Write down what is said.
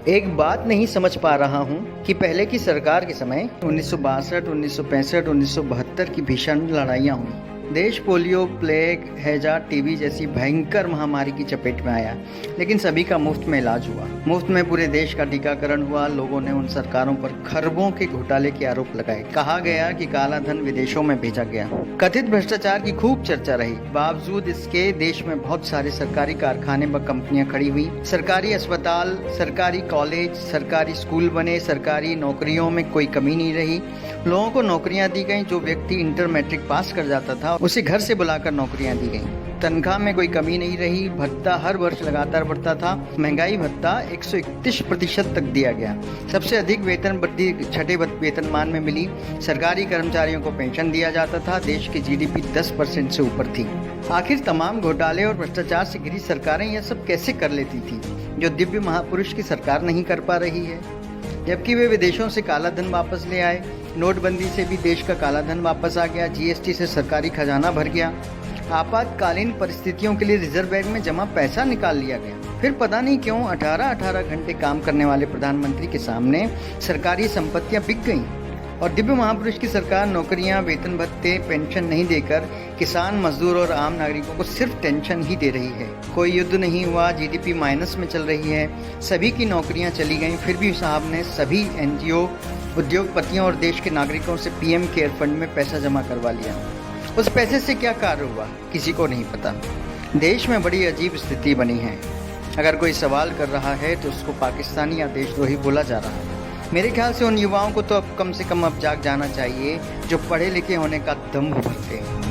एक बात नहीं समझ पा रहा हूँ कि पहले की सरकार के समय 1962, 1965, 1972 की भीषण लड़ाइयाँ हुई। देश पोलियो, प्लेग, हैजा, टीबी जैसी भयंकर महामारी की चपेट में आया, लेकिन सभी का मुफ्त में इलाज हुआ। मुफ्त में पूरे देश का टीकाकरण हुआ। लोगों ने उन सरकारों पर खरबों के घोटाले के आरोप लगाए। कहा गया कि काला धन विदेशों में भेजा गया। कथित भ्रष्टाचार की खूब चर्चा रही। बावजूद इसके देश में बहुत सारे सरकारी कारखाने व कंपनियां खड़ी हुई। सरकारी अस्पताल, सरकारी कॉलेज, सरकारी स्कूल बने। सरकारी नौकरियों में कोई कमी नहीं रही। लोगों को नौकरियां दी गई। जो व्यक्ति इंटर मैट्रिक पास कर जाता था उसे घर से बुलाकर नौकरियां दी गई। तनख्वाह में कोई कमी नहीं रही। भत्ता हर वर्ष लगातार बढ़ता था। महंगाई भत्ता 131% तक दिया गया। सबसे अधिक वेतन वृद्धि छठे वेतनमान में मिली। सरकारी कर्मचारियों को पेंशन दिया जाता था। देश की जीडीपी 10% से ऊपर थी। आखिर तमाम घोटाले और भ्रष्टाचार से घिरी सरकारें यह सब कैसे कर लेती थी, जो दिव्य महापुरुष की सरकार नहीं कर पा रही है? जबकि वे विदेशों से काला धन वापस ले आए। नोटबंदी से भी देश का काला धन वापस आ गया। जीएसटी से सरकारी खजाना भर गया। आपातकालीन परिस्थितियों के लिए रिजर्व बैंक में जमा पैसा निकाल लिया गया। फिर पता नहीं क्यों 18-18 घंटे काम करने वाले प्रधानमंत्री के सामने सरकारी संपत्तियां बिक गईं और दिव्य महापुरुष की सरकार नौकरियां, वेतन भत्ते, पेंशन नहीं देकर किसान, मजदूर और आम नागरिकों को सिर्फ टेंशन ही दे रही है। कोई युद्ध नहीं हुआ। जीडीपी माइनस में चल रही है। सभी की नौकरियां चली गईं। फिर भी साहब ने सभी एनजीओ, उद्योगपतियों और देश के नागरिकों से पीएम केयर फंड में पैसा जमा करवा लिया। उस पैसे से क्या कार्य हुआ, किसी को नहीं पता। देश में बड़ी अजीब स्थिति बनी है। अगर कोई सवाल कर रहा है तो उसको पाकिस्तानी या देशद्रोही बोला जा रहा है। मेरे ख्याल से उन युवाओं को तो अब कम से कम अब जाग जाना चाहिए जो पढ़े लिखे होने का दम्भ भरते हैं।